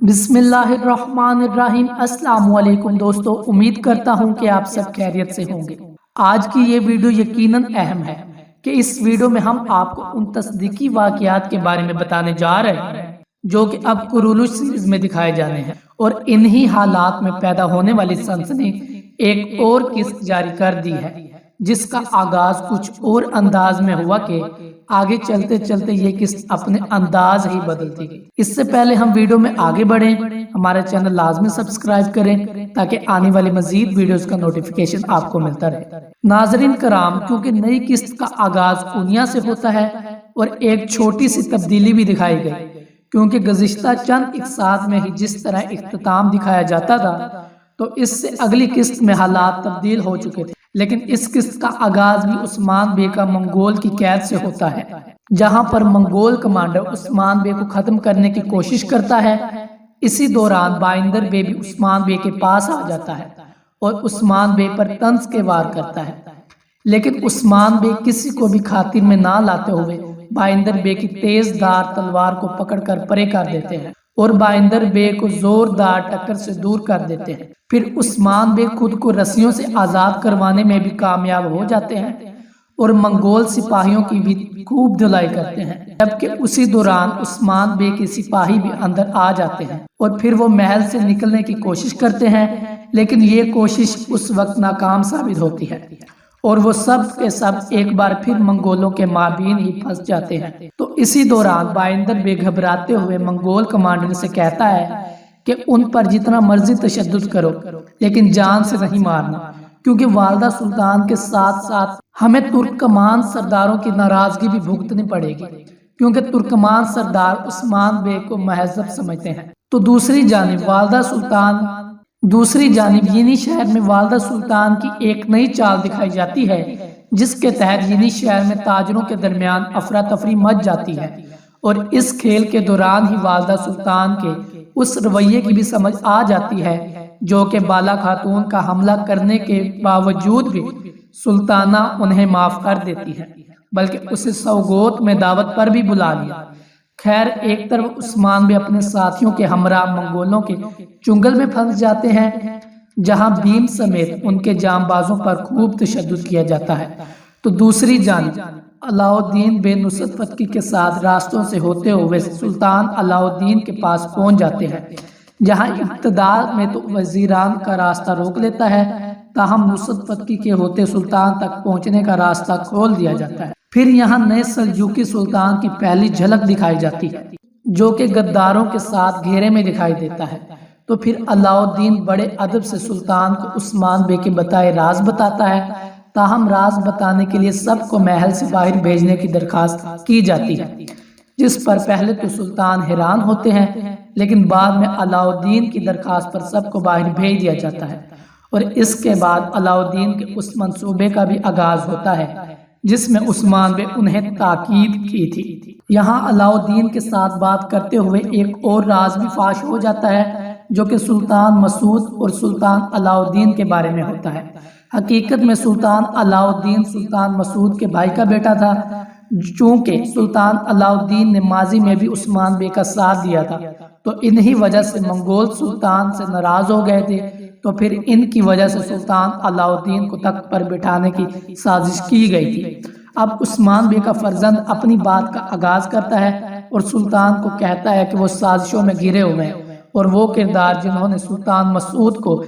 بسم اللہ الرحمن الرحیم۔ السلام علیکم دوستو، امید کرتا ہوں کہ آپ سب خیریت سے ہوں گے۔ آج کی یہ ویڈیو یقیناً اہم ہے کہ اس ویڈیو میں ہم آپ کو ان تصدیقی واقعات کے بارے میں بتانے جا رہے ہیں جو کہ اب قرولوس سیریز میں دکھائے جانے ہیں، اور انہی حالات میں پیدا ہونے والی سنسنی ایک اور قسط جاری کر دی ہے جس کا آغاز کچھ اور انداز میں ہوا کہ آگے چلتے چلتے یہ قسط اپنے انداز ہی بدلتی گئی۔ اس سے پہلے ہم ویڈیو میں آگے بڑھیں، ہمارا چینل لازمی سبسکرائب کریں تاکہ آنے والی مزید ویڈیوز کا نوٹیفیکیشن آپ کو ملتا رہے۔ ناظرین کرام، کیونکہ نئی قسط کا آغاز کنیا سے ہوتا ہے اور ایک چھوٹی سی تبدیلی بھی دکھائی گئی، کیونکہ گزشتہ چند اقساط میں ہی جس طرح اختتام دکھایا جاتا تھا تو اس سے اگلی قسط میں حالات تبدیل ہو چکے تھے، لیکن اس قسط کا آغاز بھی عثمان بے کا منگول کی قید سے ہوتا ہے، جہاں پر منگول کمانڈر عثمان بے کو ختم کرنے کی کوشش کرتا ہے۔ اسی دوران بائندر بے بھی عثمان بے کے پاس آ جاتا ہے اور عثمان بے پر طنز کے وار کرتا ہے، لیکن عثمان بے کسی کو بھی خاطر میں نہ لاتے ہوئے بائندر بے کی تیز دار تلوار کو پکڑ کر پرے کر دیتے ہیں اور بائندر بے کو زوردار ٹکر سے دور کر دیتے ہیں۔ پھر عثمان بے خود کو رسیوں سے آزاد کروانے میں بھی کامیاب ہو جاتے ہیں اور منگول سپاہیوں کی بھی خوب دھلائی کرتے ہیں، جبکہ اسی دوران عثمان بے کے سپاہی بھی اندر آ جاتے ہیں اور پھر وہ محل سے نکلنے کی کوشش کرتے ہیں، لیکن یہ کوشش اس وقت ناکام ثابت ہوتی ہے اور وہ سب کے سب ایک بار پھر منگولوں کے مابین ہی پھنس جاتے ہیں۔ تو اسی دوران بائندر بے گھبراتے ہوئے منگول کمانڈر سے کہتا ہے کہ ان پر جتنا مرضی تشدد کرو لیکن جان سے نہیں مارنا، کیونکہ والدہ سلطان کے ساتھ ساتھ ہمیں ترکمان سرداروں کی ناراضگی بھی بھگتنی پڑے گی، کیونکہ ترکمان سردار عثمان بے کو مہذب سمجھتے ہیں۔ تو دوسری جانب ینی شہر میں والدہ سلطان کی ایک نئی چال دکھائی جاتی ہے، جس کے تحت ینی شہر میں تاجروں کے درمیان افراتفری مچ جاتی ہے، اور اس کھیل کے دوران ہی والدہ سلطان کے اس رویے کی بھی سمجھ آ جاتی ہے جو کہ بالا خاتون کا حملہ کرنے کے باوجود بھی سلطانہ انہیں معاف کر دیتی ہے، بلکہ اسے سوگوت میں دعوت پر بھی بلا لیا۔ خیر، ایک طرف عثمان بے اپنے ساتھیوں کے ہمراہ منگولوں کے چنگل میں پھنس جاتے ہیں، جہاں بھیم سمیت ان کے جانبازوں پر خوب تشدد کیا جاتا ہے، تو دوسری جانب علاء الدین بے نصرت فتح کے ساتھ راستوں سے ہوتے ہوئے سلطان علاء الدین کے پاس پہنچ جاتے ہیں، جہاں ابتدا میں تو وزیران کا راستہ روک لیتا ہے، تاہم نصرت فتح کے ہوتے سلطان تک پہنچنے کا راستہ کھول دیا جاتا ہے۔ پھر یہاں نئے سلجوقی سلطان کی پہلی جھلک دکھائی جاتی ہے، جو کہ غداروں کے ساتھ گھیرے میں دکھائی دیتا ہے۔ تو پھر علاء الدین بڑے ادب سے سلطان کو عثمان بے کے بتائے راز بتاتا ہے، تاہم راز بتانے کے لیے سب کو محل سے باہر بھیجنے کی درخواست کی جاتی ہے، جس پر پہلے تو سلطان حیران ہوتے ہیں، لیکن بعد میں علاء الدین کی درخواست پر سب کو باہر بھیج دیا جاتا ہے، اور اس کے بعد علاء الدین کے اس منصوبے کا بھی آغاز ہوتا ہے جس میں عثمان بے انہیں تاکید کی تھی۔ یہاں علاء الدین کے ساتھ بات کرتے ہوئے ایک اور راز بھی فاش ہو جاتا ہے جو کہ سلطان مسعود اور سلطان علاء الدین کے بارے میں ہوتا ہے۔ حقیقت میں سلطان علاء الدین سلطان مسعود کے بھائی کا بیٹا تھا، چونکہ سلطان علاء الدین نے ماضی میں بھی عثمان بے کا ساتھ دیا تھا، تو انہی وجہ سے منگول سلطان سے ناراض ہو گئے تھے، تو پھر ان کی وجہ سے سلطان علاء الدین کو تخت پر بٹھانے کی سازش کی گئی تھی۔ اب عثمان بے کا فرزند اپنی بات کا آغاز کرتا ہے اور سلطان کو کہتا ہے کہ وہ سازشوں میں گھرے ہوئے ہیں، اور وہ کردار جنہوں نے سلطان مسعود کو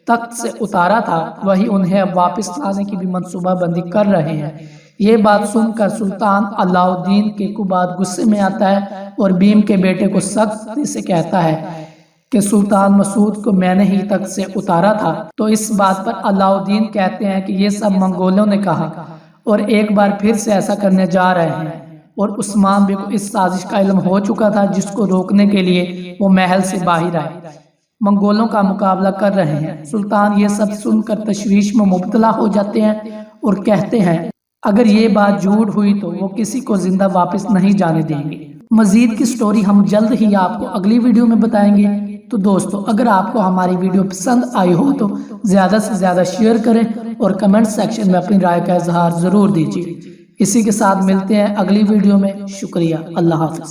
تخت سے اتارا تھا وہی انہیں اب واپس لانے کی بھی منصوبہ بندی کر رہے ہیں۔ یہ بات سن کر سلطان علاء الدین کے بعد غصے میں آتا ہے اور بھیم کے بیٹے کو سختی سے کہتا ہے کہ سلطان مسعود کو میں نے ہی تخت سے اتارا تھا۔ تو اس بات پر علاء الدین کہتے ہیں کہ یہ سب منگولوں نے کہا اور ایک بار پھر سے ایسا کرنے جا رہے ہیں، اور عثمان بے کو اس سازش کا علم ہو چکا تھا جس کو روکنے کے لیے وہ محل سے باہر آئے، منگولوں کا مقابلہ کر رہے ہیں۔ سلطان یہ سب سن کر تشویش میں مبتلا ہو جاتے ہیں اور کہتے ہیں اگر یہ بات جھوٹ ہوئی تو وہ کسی کو زندہ واپس نہیں جانے دیں گے۔ مزید کی سٹوری ہم جلد ہی آپ کو اگلی ویڈیو میں بتائیں گے۔ تو دوستو، اگر آپ کو ہماری ویڈیو پسند آئی ہو تو زیادہ سے زیادہ شیئر کریں اور کمنٹ سیکشن میں اپنی رائے کا اظہار ضرور دیجیے۔ اسی کے ساتھ ملتے ہیں اگلی ویڈیو میں۔ شکریہ، اللہ حافظ۔